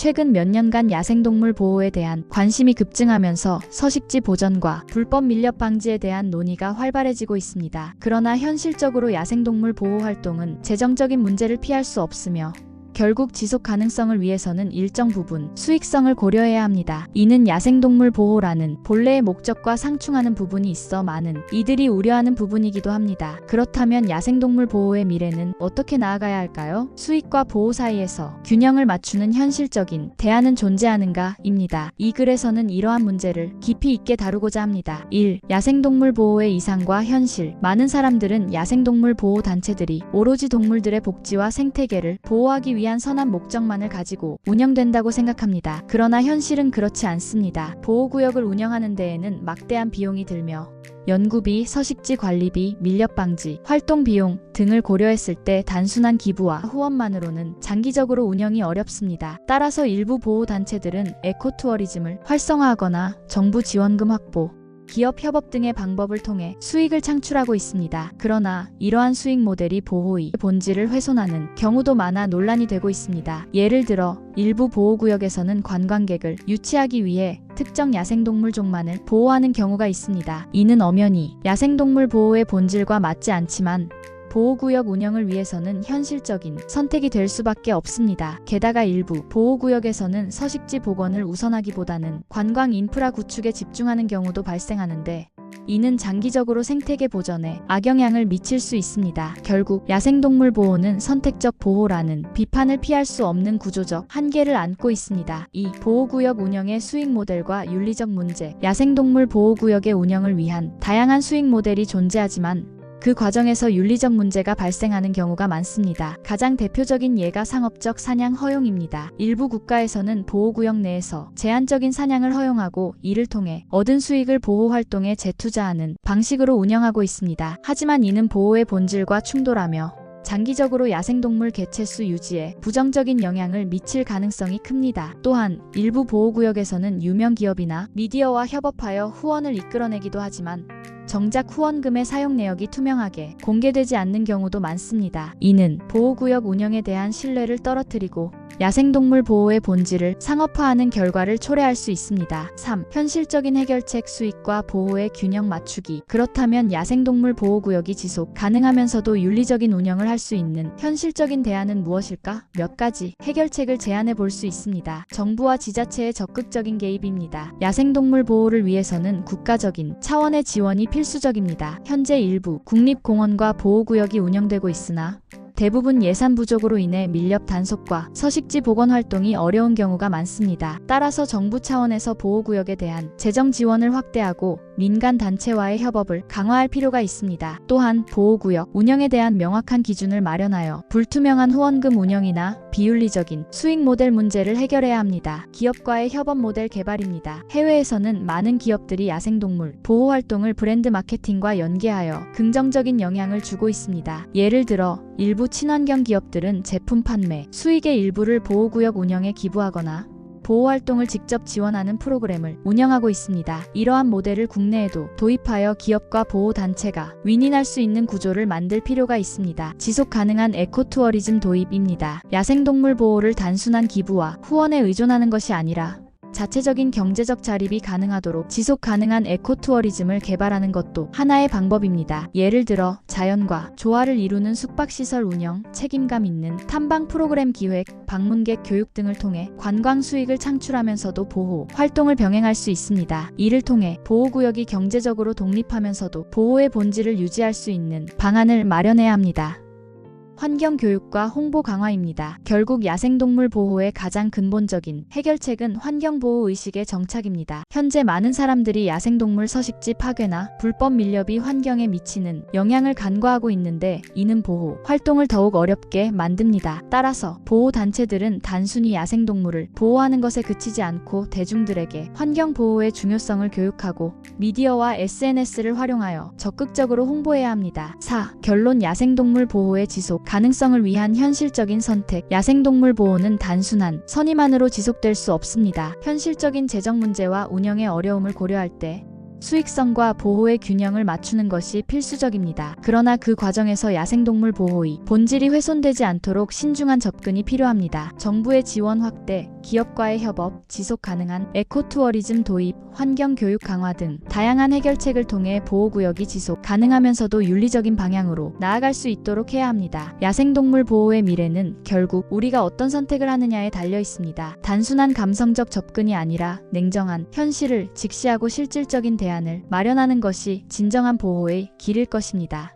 최근 몇 년간 야생동물 보호에 대한 관심이 급증하면서 서식지 보전과 불법 밀렵 방지에 대한 논의가 활발해지고 있습니다. 그러나 현실적으로 야생동물 보호 활동은 재정적인 문제를 피할 수 없으며 결국 지속 가능성을 위해서는 일정 부분 수익성을 고려해야 합니다. 이는 야생동물 보호라는 본래의 목적과 상충하는 부분이 있어 많은 이들이 우려하는 부분이기도 합니다. 그렇다면 야생동물 보호의 미래는 어떻게 나아가야 할까요? 수익과 보호 사이에서 균형을 맞추는 현실적인 대안은 존재하는가?입니다. 이 글에서는 이러한 문제를 깊이 있게 다루고자 합니다. 1. 야생동물 보호의 이상과 현실. 많은 사람들은 야생동물 보호 단체들이 오로지 동물들의 복지와 생태계를 보호하기 위한 선한 목적만을 가지고 운영된다고 생각합니다. 그러나 현실은 그렇지 않습니다. 보호구역을 운영하는 데에는 막대한 비용이 들며 연구비, 서식지 관리비, 밀렵 방지, 활동 비용 등을 고려했을 때 단순한 기부와 후원만으로는 장기적으로 운영이 어렵습니다. 따라서 일부 보호단체들은 에코투어리즘을 활성화하거나 정부 지원금 확보, 기업 협업 등의 방법을 통해 수익을 창출하고 있습니다. 그러나 이러한 수익 모델이 보호의 본질을 훼손하는 경우도 많아 논란이 되고 있습니다. 예를 들어 일부 보호구역에서는 관광객을 유치하기 위해 특정 야생동물 종만을 보호하는 경우가 있습니다. 이는 엄연히 야생동물 보호의 본질과 맞지 않지만 보호구역 운영을 위해서는 현실적인 선택이 될 수밖에 없습니다. 게다가 일부 보호구역에서는 서식지 복원을 우선하기보다는 관광 인프라 구축에 집중하는 경우도 발생하는데 이는 장기적으로 생태계 보전에 악영향을 미칠 수 있습니다. 결국 야생동물 보호는 선택적 보호라는 비판을 피할 수 없는 구조적 한계를 안고 있습니다. 2. 보호구역 운영의 수익 모델과 윤리적 문제. 야생동물 보호구역의 운영을 위한 다양한 수익 모델이 존재하지만 그 과정에서 윤리적 문제가 발생하는 경우가 많습니다. 가장 대표적인 예가 상업적 사냥 허용입니다. 일부 국가에서는 보호구역 내에서 제한적인 사냥을 허용하고 이를 통해 얻은 수익을 보호 활동에 재투자하는 방식으로 운영하고 있습니다. 하지만 이는 보호의 본질과 충돌하며 장기적으로 야생동물 개체수 유지에 부정적인 영향을 미칠 가능성이 큽니다. 또한 일부 보호구역에서는 유명 기업이나 미디어와 협업하여 후원을 이끌어내기도 하지만 정작 후원금의 사용 내역이 투명하게 공개되지 않는 경우도 많습니다. 이는 보호구역 운영에 대한 신뢰를 떨어뜨리고 야생동물 보호의 본질을 상업화하는 결과를 초래할 수 있습니다. 3. 현실적인 해결책. 수익과 보호의 균형 맞추기. 그렇다면 야생동물 보호구역이 지속 가능하면서도 윤리적인 운영을 할 수 있는 현실적인 대안은 무엇일까? 몇 가지 해결책을 제안해 볼 수 있습니다. 정부와 지자체의 적극적인 개입입니다. 야생동물 보호를 위해서는 국가적인 차원의 지원이 필수적입니다. 현재 일부 국립공원과 보호구역이 운영되고 있으나 대부분 예산 부족으로 인해 밀렵 단속과 서식지 복원 활동이 어려운 경우가 많습니다. 따라서 정부 차원에서 보호구역에 대한 재정 지원을 확대하고 민간 단체와의 협업을 강화할 필요가 있습니다. 또한 보호구역 운영에 대한 명확한 기준을 마련하여 불투명한 후원금 운영이나 비윤리적인 수익 모델 문제를 해결해야 합니다. 기업과의 협업 모델 개발입니다. 해외에서는 많은 기업들이 야생동물 보호 활동을 브랜드 마케팅과 연계하여 긍정적인 영향을 주고 있습니다. 예를 들어 일부 친환경 기업들은 제품 판매 수익의 일부를 보호구역 운영에 기부하거나 보호활동을 직접 지원하는 프로그램을 운영하고 있습니다. 이러한 모델을 국내에도 도입하여 기업과 보호단체가 윈윈할 수 있는 구조를 만들 필요가 있습니다. 지속 가능한 에코투어리즘 도입입니다. 야생동물 보호를 단순한 기부와 후원에 의존하는 것이 아니라 자체적인 경제적 자립이 가능하도록 지속 가능한 에코투어리즘을 개발하는 것도 하나의 방법입니다. 예를 들어 자연과 조화를 이루는 숙박시설 운영, 책임감 있는 탐방 프로그램 기획, 방문객 교육 등을 통해 관광 수익을 창출하면서도 보호 활동을 병행할 수 있습니다. 이를 통해 보호구역이 경제적으로 독립하면서도 보호의 본질을 유지할 수 있는 방안을 마련해야 합니다. 환경교육과 홍보 강화입니다. 결국 야생동물 보호의 가장 근본적인 해결책은 환경보호의식의 정착입니다. 현재 많은 사람들이 야생동물 서식지 파괴나 불법 밀렵이 환경에 미치는 영향을 간과하고 있는데 이는 보호 활동을 더욱 어렵게 만듭니다. 따라서 보호단체들은 단순히 야생동물을 보호하는 것에 그치지 않고 대중들에게 환경보호의 중요성을 교육하고 미디어와 SNS를 활용하여 적극적으로 홍보해야 합니다. 4. 결론. 야생동물 보호의 지속 가능성을 위한 현실적인 선택. 야생동물 보호는 단순한 선의만으로 지속될 수 없습니다. 현실적인 재정 문제와 운영의 어려움을 고려할 때 수익성과 보호의 균형을 맞추는 것이 필수적입니다. 그러나 그 과정에서 야생동물 보호의 본질이 훼손되지 않도록 신중한 접근이 필요합니다. 정부의 지원 확대, 기업과의 협업, 지속 가능한 에코투어리즘 도입, 환경교육 강화 등 다양한 해결책을 통해 보호구역이 지속 가능하면서도 윤리적인 방향으로 나아갈 수 있도록 해야 합니다. 야생동물 보호의 미래는 결국 우리가 어떤 선택을 하느냐에 달려 있습니다. 단순한 감성적 접근이 아니라 냉정한 현실을 직시하고 실질적인 대안을 마련하는 것이 진정한 보호의 길일 것입니다.